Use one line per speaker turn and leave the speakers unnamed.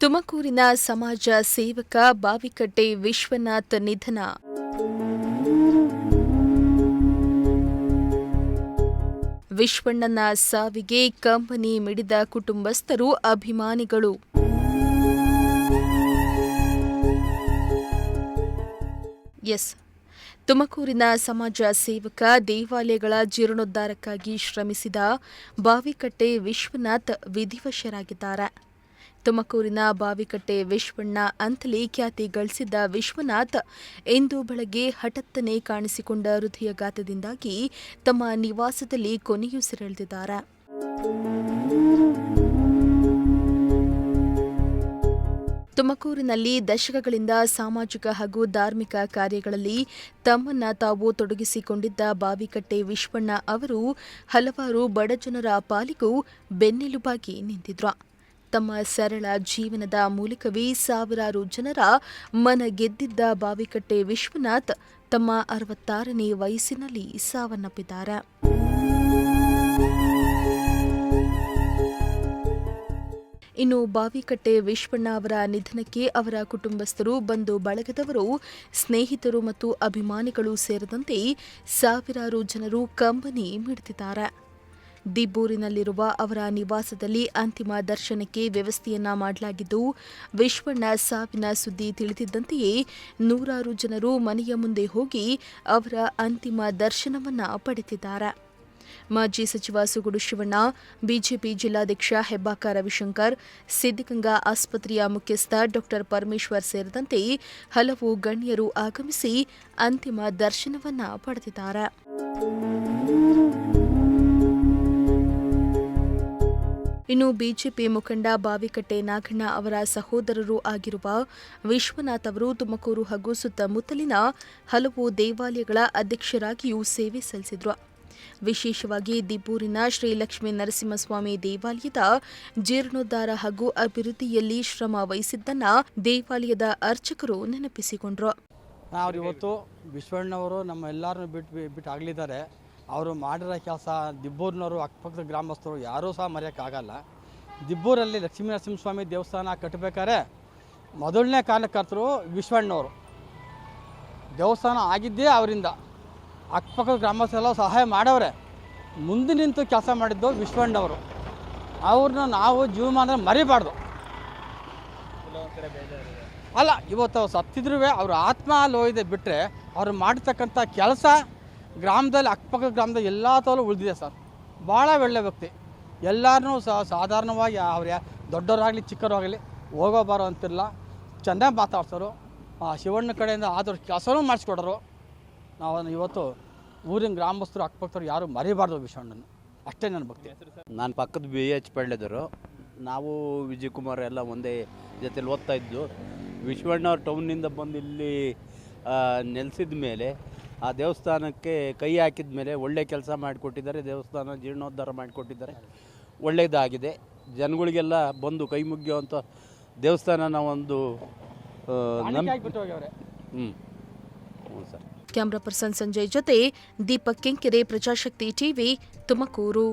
ತುಮಕೂರಿನ ಸಮಾಜ ಸೇವಕ ಬಾವಿಕಟ್ಟೆ ವಿಶ್ವನಾಥ್ ನಿಧನ. ವಿಶ್ವಣ್ಣನ ಸಾವಿಗೆ ಕಂಬನಿ ಮಿಡಿದ ಕುಟುಂಬಸ್ಥರು, ಅಭಿಮಾನಿಗಳು. ತುಮಕೂರಿನ ಸಮಾಜ ಸೇವಕ, ದೇವಾಲಯಗಳ ಜೀರ್ಣೋದ್ಧಾರಕ್ಕಾಗಿ ಶ್ರಮಿಸಿದ ಬಾವಿಕಟ್ಟೆ ವಿಶ್ವನಾಥ್ ವಿಧಿವಶರಾಗಿದ್ದಾರೆ. ತುಮಕೂರಿನ ಬಾವಿಕಟ್ಟೆ ವಿಶ್ವಣ್ಣ ಅಂತಲೇ ಖ್ಯಾತಿ ಗಳಿಸಿದ್ದ ವಿಶ್ವನಾಥ್ ಇಂದು ಬೆಳಗ್ಗೆ ಹಠಾತ್ತನೆ ಕಾಣಿಸಿಕೊಂಡ ಹೃದಯಾಘಾತದಿಂದಾಗಿ ತಮ್ಮ ನಿವಾಸದಲ್ಲಿ ಕೊನೆಯುಸಿರೆಳೆದಿದ್ದಾರೆ. ತುಮಕೂರಿನಲ್ಲಿ ದಶಕಗಳಿಂದ ಸಾಮಾಜಿಕ ಹಾಗೂ ಧಾರ್ಮಿಕ ಕಾರ್ಯಗಳಲ್ಲಿ ತಮ್ಮನ್ನ ತಾವು ತೊಡಗಿಸಿಕೊಂಡಿದ್ದ ಬಾವಿಕಟ್ಟೆ ವಿಶ್ವಣ್ಣ ಅವರು ಹಲವಾರು ಬಡಜನರ ಪಾಲಿಗೂ ಬೆನ್ನೆಲುಬಾಗಿ ನಿಂತಿದ್ರು. ತಮ್ಮ ಸರಳ ಜೀವನದ ಮೂಲಕವೇ ಸಾವಿರಾರು ಜನರ ಮನ ಗೆದ್ದಿದ್ದ ಬಾವಿಕಟ್ಟೆ ವಿಶ್ವನಾಥ್ ತಮ್ಮ 66ನೇ ವಯಸ್ಸಿನಲ್ಲಿ ಸಾವನ್ನಪ್ಪಿದ್ದಾರೆ. ಇನ್ನು ಬಾವಿಕಟ್ಟೆ ವಿಶ್ವಣ್ಣ ಅವರ ನಿಧನಕ್ಕೆ ಅವರ ಕುಟುಂಬಸ್ಥರು, ಬಂಧು ಬಳಗದವರು, ಸ್ನೇಹಿತರು ಮತ್ತು ಅಭಿಮಾನಿಗಳು ಸೇರಿದಂತೆ ಸಾವಿರಾರು ಜನರು ಕಂಬನಿ ಮಿಡಿದಿದ್ದಾರೆ. ದಿಬ್ಬೂರಿನಲ್ಲಿರುವ ಅವರ ನಿವಾಸದಲ್ಲಿ ಅಂತಿಮ ದರ್ಶನಕ್ಕೆ ವ್ಯವಸ್ಥೆಯನ್ನ ಮಾಡಲಾಗಿದ್ದು, ವಿಶ್ವಣ್ಣ ಸಾವಿನ ಸುದ್ದಿ ತಿಳಿದಿದ್ದಂತೆಯೇ ನೂರಾರು ಜನರು ಮನೆಯ ಮುಂದೆ ಹೋಗಿ ಅವರ ಅಂತಿಮ ದರ್ಶನವನ್ನ ಪಡೆದಿದ್ದಾರೆ. ಮಾಜಿ ಸಚಿವ ಸುಗುಡು ಶಿವಣ್ಣ, ಬಿಜೆಪಿ ಜಿಲ್ಲಾಧ್ಯಕ್ಷ ಹೆಬ್ಬಾಕ ರವಿಶಂಕರ್, ಸಿದ್ಧಗಂಗಾ ಆಸ್ಪತ್ರೆಯ ಮುಖ್ಯಸ್ಥ ಡಾ ಪರಮೇಶ್ವರ್ ಸೇರಿದಂತೆ ಹಲವು ಗಣ್ಯರು ಆಗಮಿಸಿ ಅಂತಿಮ ದರ್ಶನವನ್ನ ಪಡೆದಿದ್ದಾರೆ. ಇನ್ನು ಬಿಜೆಪಿ ಮುಖಂಡ ಬಾವಿಕಟ್ಟೆ ನಾಗಣ್ಣ ಅವರ ಸಹೋದರರೂ ಆಗಿರುವ ವಿಶ್ವನಾಥ್ ಅವರು ತುಮಕೂರು ಹಾಗೂ ಸುತ್ತಮುತ್ತಲಿನ ಹಲವು ದೇವಾಲಯಗಳ ಅಧ್ಯಕ್ಷರಾಗಿಯೂ ಸೇವೆ ಸಲ್ಲಿಸಿದ್ರು. ವಿಶೇಷವಾಗಿ ದಿಬ್ಬೂರಿನ ಶ್ರೀ ಲಕ್ಷ್ಮೀ ನರಸಿಂಹಸ್ವಾಮಿ ದೇವಾಲಯದ ಜೀರ್ಣೋದ್ಧಾರ ಹಾಗೂ ಅಭಿವೃದ್ಧಿಯಲ್ಲಿ ಶ್ರಮ ವಹಿಸಿದ್ದನ್ನ ದೇವಾಲಯದ ಅರ್ಚಕರು ನೆನಪಿಸಿಕೊಂಡ್ರು.
ನಾವು ಇವತ್ತು ವಿಶ್ವಣ್ಣವರು ನಮ್ಮ ಎಲ್ಲರನ್ನೂ ಬಿಟ್ಟು ಆಗಲಿದ್ದಾರೆ. ಅವರು ಮಾಡಿರೋ ಕೆಲಸ ದಿಬ್ಬೂರಿನವರು, ಅಕ್ಕಪಕ್ಕದ ಗ್ರಾಮಸ್ಥರು ಯಾರೂ ಸಹ ಮರೆಯೋಕ್ಕಾಗಲ್ಲ. ದಿಬ್ಬೂರಲ್ಲಿ ಲಕ್ಷ್ಮೀ ನರಸಿಂಹಸ್ವಾಮಿ ದೇವಸ್ಥಾನ ಕಟ್ಟಬೇಕಾದ್ರೆ ಮೊದಲನೇ ಕಾರಣಕರ್ತರು ವಿಶ್ವಣ್ಣವರು. ದೇವಸ್ಥಾನ ಆಗಿದ್ದೇ ಅವರಿಂದ. ಅಕ್ಕಪಕ್ಕದ ಗ್ರಾಮಸ್ಥರೆಲ್ಲ ಸಹಾಯ ಮಾಡವ್ರೆ. ಮುಂದೆ ನಿಂತು ಕೆಲಸ ಮಾಡಿದ್ದು ವಿಶ್ವಣ್ಣವರು. ಅವ್ರನ್ನ ನಾವು ಜೀವಮಾನದಲ್ಲಿ ಮರಿಬಾರ್ದು. ಅಲ್ಲ, ಇವತ್ತು ಅವ್ರು ಸತ್ತಿದ್ರೂ ಅವ್ರ ಆತ್ಮ ಲೋಯಿದೆ ಬಿಟ್ಟರೆ ಅವ್ರು ಮಾಡಿರ್ತಕ್ಕಂಥ ಕೆಲಸ ಗ್ರಾಮದಲ್ಲಿ, ಅಕ್ಕಪಕ್ಕದ ಗ್ರಾಮದಲ್ಲಿ ಎಲ್ಲ ತೋಲು ಉಳಿದಿದೆ ಸರ್. ಭಾಳ ಒಳ್ಳೆ ವ್ಯಕ್ತಿ. ಎಲ್ಲರನ್ನೂ ಸಾಧಾರಣವಾಗಿ ಅವ್ರು ದೊಡ್ಡವರಾಗಲಿ ಚಿಕ್ಕವರಾಗಲಿ ಹೋಗೋ ಬಾರೋ ಅಂತಿರಲ್ಲ, ಚೆನ್ನಾಗಿ ಮಾತಾಡ್ಸೋರು. ಶಿವಣ್ಣ ಕಡೆಯಿಂದ ಆದಷ್ಟು ಕೆಲಸನೂ ಮಾಡಿಸ್ಕೊಡೋರು. ನಾವು ಇವತ್ತು ಊರಿನ ಗ್ರಾಮಸ್ಥರು, ಅಕ್ಕಪಕ್ಕದವ್ರು ಯಾರು ಮರಿಬಾರ್ದು ವಿಶ್ವಣ್ಣನ. ಅಷ್ಟೇ ನನ್ನ ಭಕ್ತಿ.
ನಾನು ಪಕ್ಕದ BH ಪಳ್ಳೆದವರು. ನಾವು ವಿಜಯಕುಮಾರ್ ಎಲ್ಲ ಒಂದೇ ಜೊತೆಲಿ ಓದ್ತಾ ಇದ್ದು. ವಿಶ್ವಣ್ಣವ್ರ ಟೌನಿಂದ ಬಂದು ಇಲ್ಲಿ ನೆಲೆಸಿದ ಮೇಲೆ, ಆ ದೇವಸ್ಥಾನಕ್ಕೆ ಕೈ ಹಾಕಿದ ಮೇಲೆ ಒಳ್ಳೆ ಕೆಲಸ ಮಾಡಿಕೊಟ್ಟಿದ್ದಾರೆ. ದೇವಸ್ಥಾನ ಜೀರ್ಣೋದ್ಧಾರ ಮಾಡಿಕೊಟ್ಟಿದ್ದಾರೆ. ಒಳ್ಳೆಯದಾಗಿದೆ. ಜನಗಳಿಗೆಲ್ಲ ಬಂದು ಕೈ ಮುಗಿಯುವಂಥ ದೇವಸ್ಥಾನನ ಒಂದು ಸರ್.
ಕ್ಯಾಮ್ರಾ ಪರ್ಸನ್ ಸಂಜಯ್ ಜೊತೆ ದೀಪಕ್ ಕೆಂಕೆರೆ, ಪ್ರಜಾಶಕ್ತಿ ಟಿವಿ, ತುಮಕೂರು.